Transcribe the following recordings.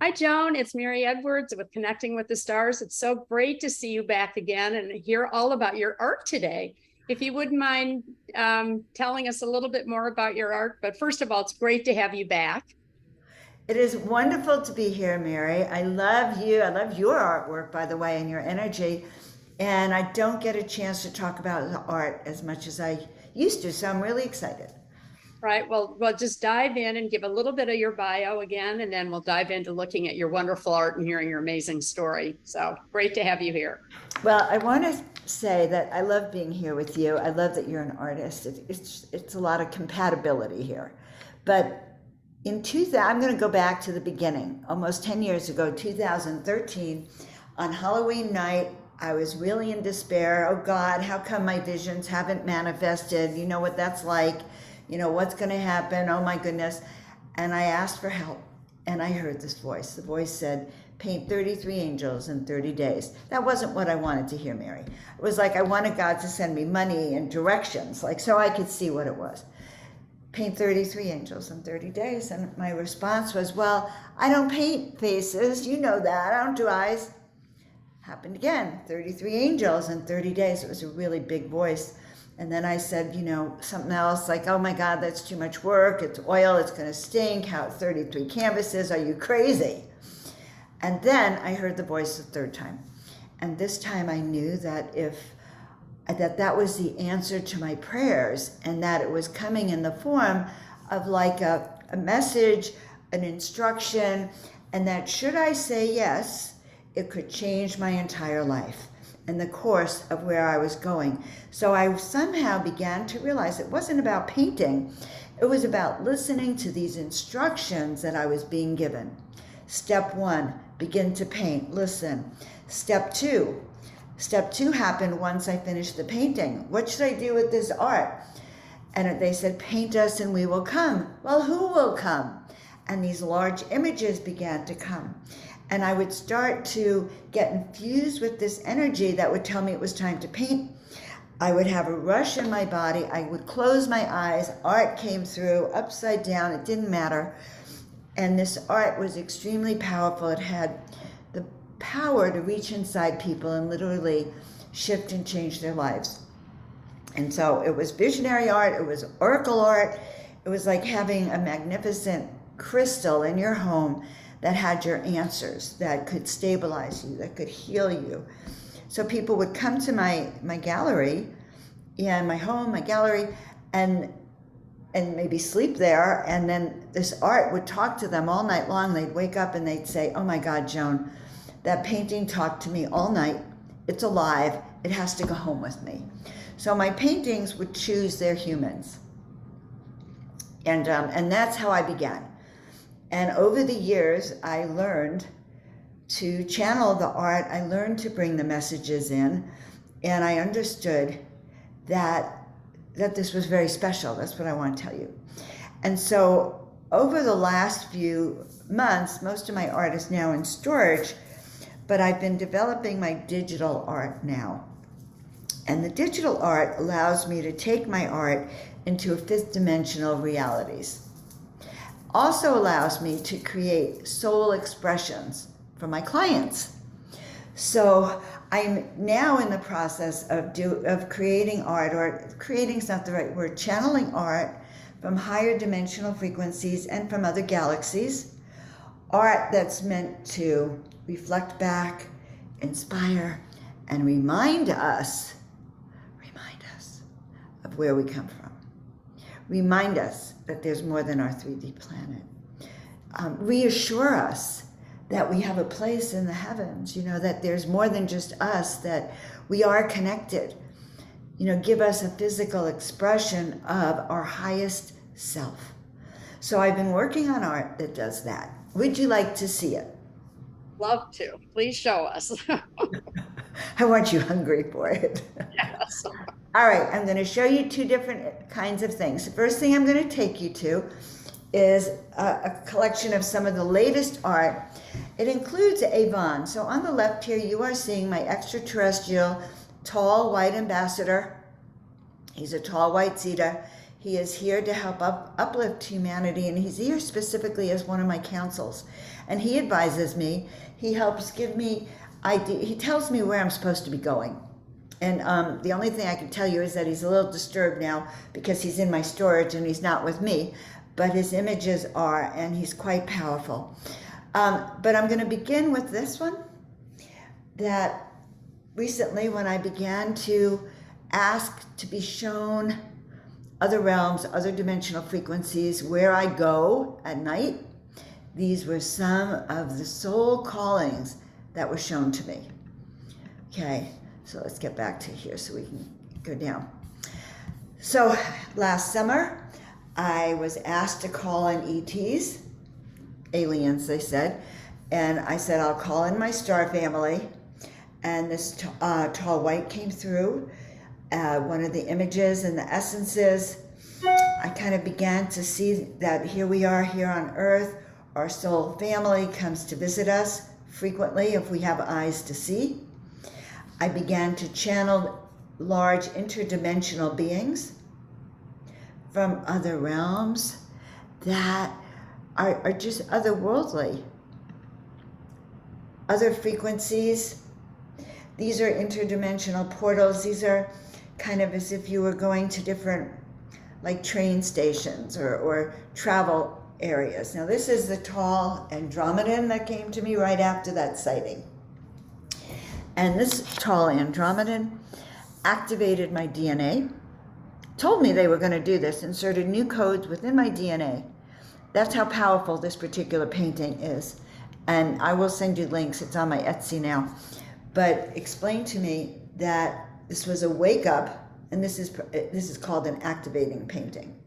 Hi, Joan. It's Mary Edwards with Connecting with the Stars. It's so great to see you back again and hear all about your art today. If you wouldn't mind telling us a little bit more about your art, but first of all, it's great to have you back. It is wonderful to be here, Mary. I love you. I love your artwork, by the way, and your energy. And I don't get a chance to talk about the art as much as I used to, so I'm really excited. Right. Well, just dive in and give a little bit of your bio again, and then we'll dive into looking at your wonderful art and hearing your amazing story. So great to have you here. Well, I want to say that I love being here with you. I love that you're an artist. It's a lot of compatibility here. But in 2000, I'm going to go back to the beginning, almost 10 years ago, 2013, on Halloween night. I was really in despair. Oh God, how come my visions haven't manifested? You know what that's like. You know, what's going to happen? Oh my goodness. And I asked for help. And I heard this voice. The voice said, paint 33 angels in 30 days. That wasn't what I wanted to hear, Mary. It was like I wanted God to send me money and directions, like so I could see what it was. Paint 33 angels in 30 days. And my response was, well, I don't paint faces. You know that. I don't do eyes. Happened again, 33 angels in 30 days. It was a really big voice. And then I said, you know, something else like, oh my God, that's too much work. It's oil. It's going to stink. How 33 canvases? Are you crazy? And then I heard the voice the third time. And this time I knew that that was the answer to my prayers, and that it was coming in the form of like a message, an instruction, and that should I say yes, it could change my entire life and the course of where I was going. So I somehow began to realize it wasn't about painting. It was about listening to these instructions that I was being given. Step one, begin to paint, listen. Step two happened once I finished the painting. What should I do with this art? And they said, paint us and we will come. Well, who will come? And these large images began to come. And I would start to get infused with this energy that would tell me it was time to paint. I would have a rush in my body. I would close my eyes. Art came through upside down. It didn't matter. And this art was extremely powerful. It had the power to reach inside people and literally shift and change their lives. And so it was visionary art. It was oracle art. It was like having a magnificent crystal in your home that had your answers, that could stabilize you, that could heal you. So people would come to my gallery, my home, my gallery, and maybe sleep there, and then this art would talk to them all night long. They'd wake up and they'd say, oh my God, Joan, that painting talked to me all night. It's alive. It has to go home with me. So my paintings would choose their humans. And that's how I began. And over the years, I learned to channel the art. I learned to bring the messages in, and I understood that this was very special. That's what I want to tell you. And so over the last few months, most of my art is now in storage, but I've been developing my digital art now. And the digital art allows me to take my art into fifth dimensional realities. Also allows me to create soul expressions for my clients. So I'm now in the process of creating art, or creating's not the right word, channeling art from higher dimensional frequencies and from other galaxies. Art that's meant to reflect back, inspire, and remind us of where we come from. Remind us that there's more than our 3D planet. Reassure us that we have a place in the heavens, that there's more than just us, that we are connected. Give us a physical expression of our highest self. So I've been working on art that does that. Would you like to see it? Love to. Please show us. I want you hungry for it. Yes. All right, I'm going to show you two different kinds of things. The first thing I'm going to take you to is a collection of some of the latest art. It includes Avon. So on the left here, you are seeing my extraterrestrial tall white ambassador. He's a tall white Zeta. He is here to help uplift humanity, and he's here specifically as one of my counsels. And he advises me. He helps give me idea. He tells me where I'm supposed to be going. And the only thing I can tell you is that he's a little disturbed now because he's in my storage and he's not with me. But his images are, and he's quite powerful. But I'm going to begin with this one. That recently, when I began to ask to be shown other realms, other dimensional frequencies, where I go at night, these were some of the soul callings that were shown to me. Okay, so let's get back to here so we can go down. So last summer, I was asked to call in ETs, aliens, they said, and I said, I'll call in my star family. And this tall white came through, one of the images and the essences. I kind of began to see that here we are here on Earth. Our soul family comes to visit us frequently if we have eyes to see. I began to channel large interdimensional beings from other realms that are just otherworldly, other frequencies. These are interdimensional portals. These are kind of as if you were going to different, like train stations or travel areas. Now this is the tall Andromedan that came to me right after that sighting. And this tall Andromedan activated my DNA, told me they were going to do this, inserted new codes within my DNA. That's how powerful this particular painting is. And I will send you links. It's on my Etsy now. But explained to me that this was a wake up, and this is called an activating painting.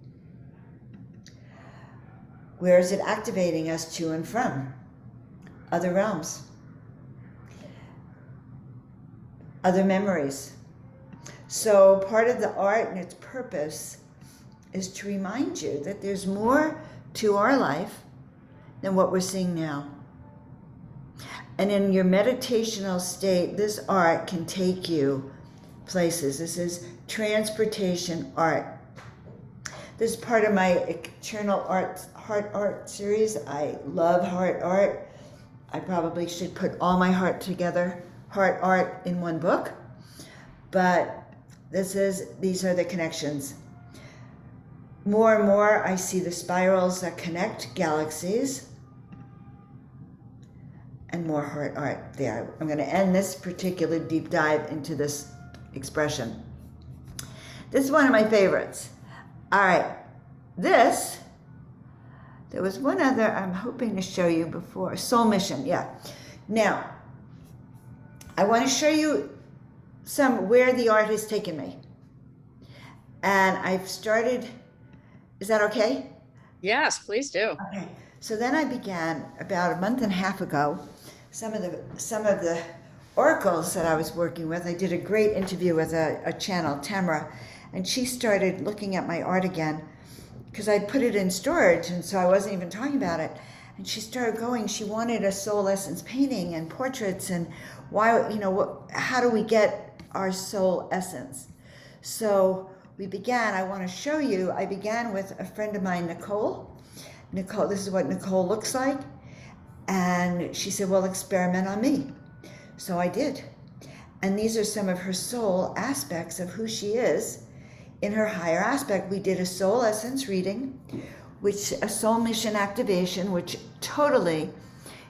Where is it activating us to and from? Other realms, other memories. So part of the art and its purpose is to remind you that there's more to our life than what we're seeing now. And in your meditational state, this art can take you places. This is transportation art. This is part of my eternal heart art series. I love heart art. I probably should put all my heart art in one book. But these are the connections. More and more, I see the spirals that connect galaxies. And more heart art there. I'm going to end this particular deep dive into this expression. This is one of my favorites. All right, there was one other I'm hoping to show you before. Soul Mission, yeah. Now, I want to show you where the art has taken me. And I've started, is that okay? Yes, please do. Okay, so then I began about a month and a half ago. Some of the oracles that I was working with, I did a great interview with a channel, Tamara, and she started looking at my art again because I put it in storage, and so I wasn't even talking about it. And she started going. She wanted a soul essence painting and portraits, and why, how do we get our soul essence? So we began. I want to show you. I began with a friend of mine, Nicole. This is what Nicole looks like. And she said, well, experiment on me. So I did. And these are some of her soul aspects of who she is. In her higher aspect, we did a soul essence reading, a soul mission activation, which totally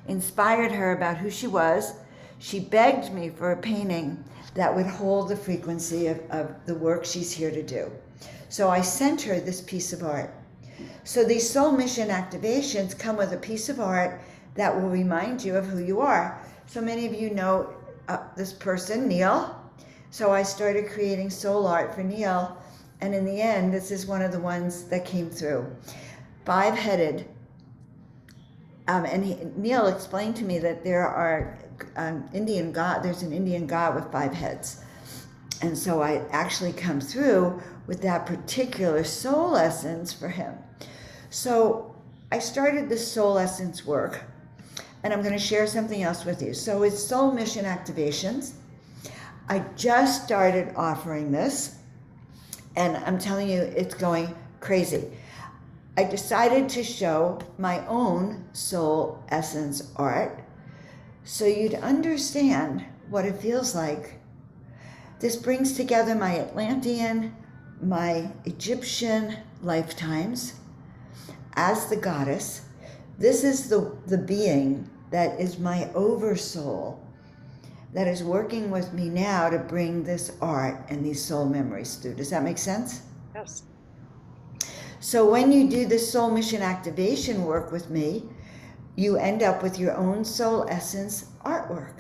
inspired her about who she was. She begged me for a painting that would hold the frequency of the work she's here to do. So I sent her this piece of art. So these soul mission activations come with a piece of art that will remind you of who you are. So many of you know this person, Neil. So I started creating soul art for Neil. And in the end, this is one of the ones that came through. 5-headed. And Neil explained to me that there are there's an Indian god with 5 heads. And so I actually come through with that particular soul essence for him. So I started this soul essence work. And I'm going to share something else with you. So it's soul mission activations. I just started offering this, and I'm telling you, it's going crazy. I decided to show my own soul essence art so you'd understand what it feels like. This brings together my Atlantean, my Egyptian lifetimes as the goddess. This is the being that is my oversoul that is working with me now to bring this art and these soul memories through. Does that make sense? Yes. So when you do this soul mission activation work with me, you end up with your own soul essence artwork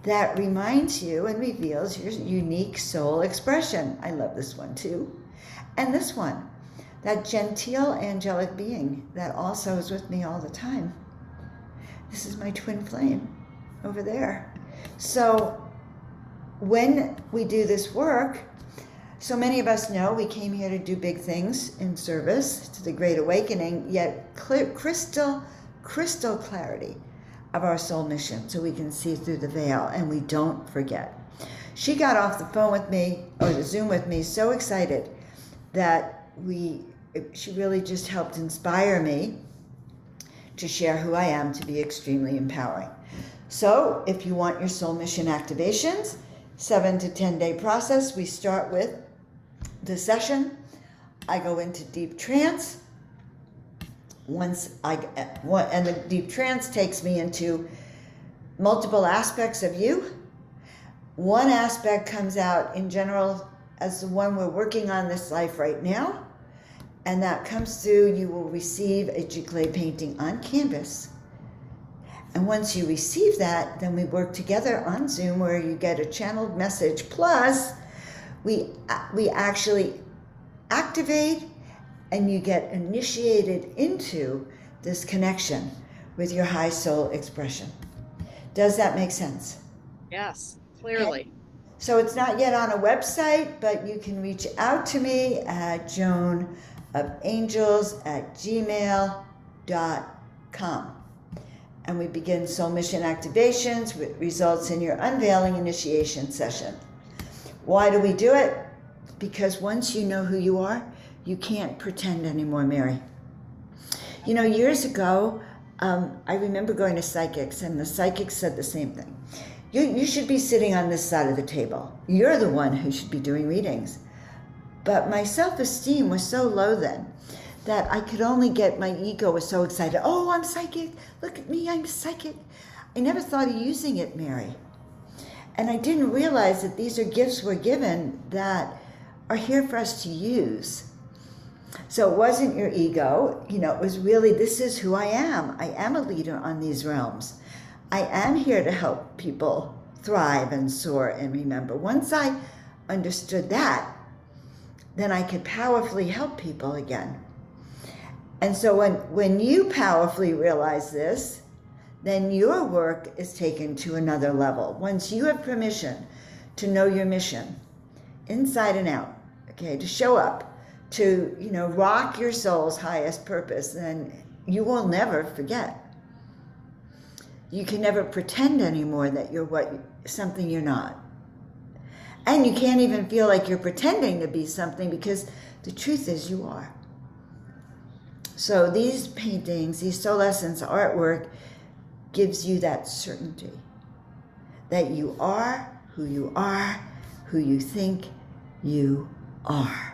that reminds you and reveals your unique soul expression. I love this one too. And this one, that genteel angelic being that also is with me all the time. This is my twin flame over there. So when we do this work, so many of us know we came here to do big things in service to the Great Awakening, yet crystal clarity of our soul mission so we can see through the veil and we don't forget. She got off the phone with me, or the Zoom with me, so excited that she really just helped inspire me to share who I am, to be extremely empowering. So if you want your soul mission activations, 7 to 10 day process, we start with the session. I go into deep trance. And the deep trance takes me into multiple aspects of you. One aspect comes out in general as the one we're working on this life right now. And that comes through, you will receive a giclée painting on canvas. And once you receive that, then we work together on Zoom where you get a channeled message. Plus, we actually activate and you get initiated into this connection with your high soul expression. Does that make sense? Yes, clearly. Okay. So it's not yet on a website, but you can reach out to me at joanofangels@gmail.com. And we begin soul mission activations, which results in your unveiling initiation session. Why do we do it? Because once you know who you are, you can't pretend anymore, Mary. You know, years ago, I remember going to psychics, and the psychics said the same thing. You should be sitting on this side of the table. You're the one who should be doing readings. But my self-esteem was so low then that I could only get, my ego was so excited. Oh, I'm psychic. Look at me, I'm psychic. I never thought of using it, Mary. And I didn't realize that these are gifts we're given that are here for us to use. So it wasn't your ego, it was really, this is who I am. I am a leader on these realms. I am here to help people thrive and soar and remember. Once I understood that, then I could powerfully help people again. And so when you powerfully realize this, then your work is taken to another level. Once you have permission to know your mission, inside and out, okay, to show up, to, rock your soul's highest purpose, then you will never forget. You can never pretend anymore that you're something you're not. And you can't even feel like you're pretending to be something, because the truth is you are. So these paintings, these soul essence artwork gives you that certainty that you are, who you think you are.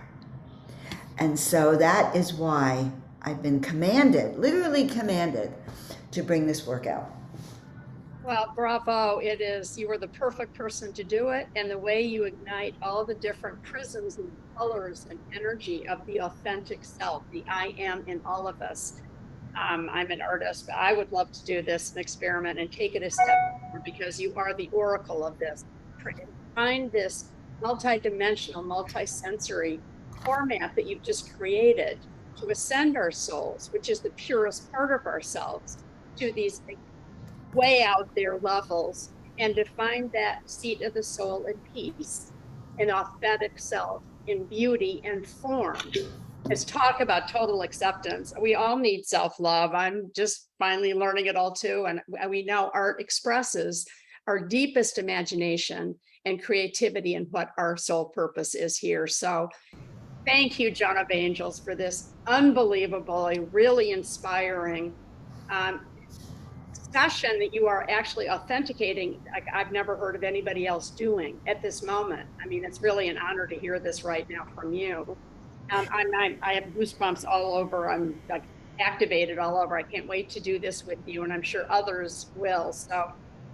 And so that is why I've been commanded, literally commanded, to bring this work out. Well, bravo. You are the perfect person to do it. And the way you ignite all the different prisms and colors and energy of the authentic self, the I am in all of us. I'm an artist, but I would love to do this and experiment and take it a step further, because you are the oracle of this. Find this multi-dimensional, multi-sensory format that you've just created to ascend our souls, which is the purest part of ourselves, to these way out there levels, and to find that seat of the soul in peace, an authentic self in beauty and form. Let's talk about total acceptance. We all need self-love. I'm just finally learning it all too. And we know art expresses our deepest imagination and creativity and what our soul purpose is here. So Thank you, Joan of Angels, for this unbelievably, really inspiring um, session that you are actually authenticating. Like I've never heard of anybody else doing at this moment. I mean, it's really an honor to hear this right now from you. I have goosebumps all over. I'm like activated all over. I can't wait to do this with you, and I'm sure others will. So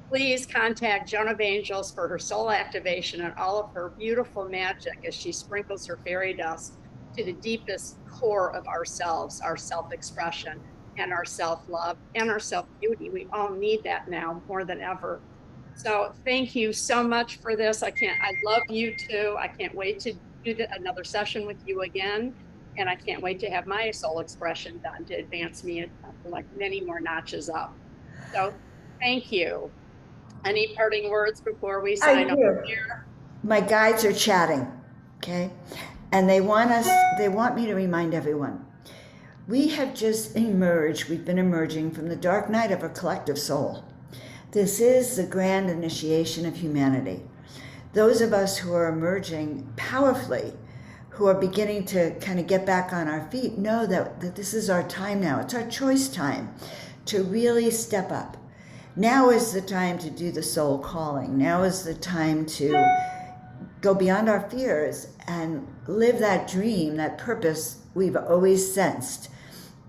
please contact Joan of Angels for her soul activation and all of her beautiful magic as she sprinkles her fairy dust to the deepest core of ourselves, our self expression and our self love and our self beauty. We all need that now more than ever. So thank you so much for this. I love you too. I can't wait to do another session with you again. And I can't wait to have my soul expression done to advance me like many more notches up. So thank you. Any parting words before we I sign off do. here? My guides are chatting, okay? And they want me to remind everyone. We have just emerged, we've been emerging from the dark night of our collective soul. This is the grand initiation of humanity. Those of us who are emerging powerfully, who are beginning to kind of get back on our feet, know that this is our time now. It's our choice time to really step up. Now is the time to do the soul calling. Now is the time to go beyond our fears and live that dream, that purpose we've always sensed.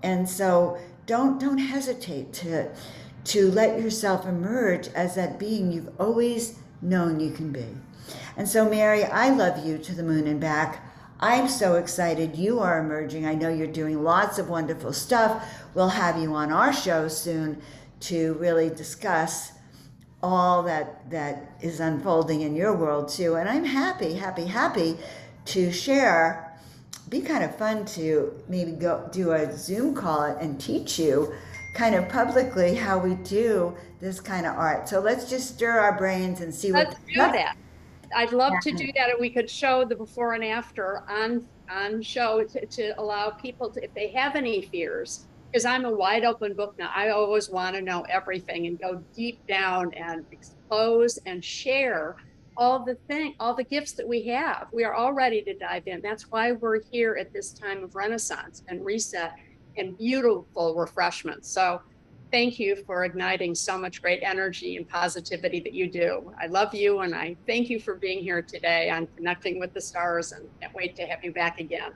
And so don't hesitate to let yourself emerge as that being you've always known you can be. And so, Mary, I love you to the moon and back. I'm so excited you are emerging. I know you're doing lots of wonderful stuff. We'll have you on our show soon to really discuss all that is unfolding in your world too. And I'm happy to share. Be kind of fun to maybe go do a Zoom call and teach you kind of publicly how we do this kind of art. So let's just stir our brains and see Let's what do that. I'd love to do happens. that, and we could show the before and after on show to allow people to, if they have any fears, because I'm a wide open book now. I always want to know everything and go deep down and expose and share all the gifts that we have. We are all ready to dive in. That's why we're here at this time of renaissance and reset and beautiful refreshment. So thank you for igniting so much great energy and positivity that you do. I love you, and I thank you for being here today on Connecting with the Stars, and can't wait to have you back again.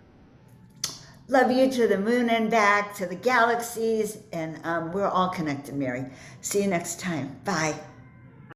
Love you to the moon and back, to the galaxies, and we're all connected, Mary. See you next time. Bye.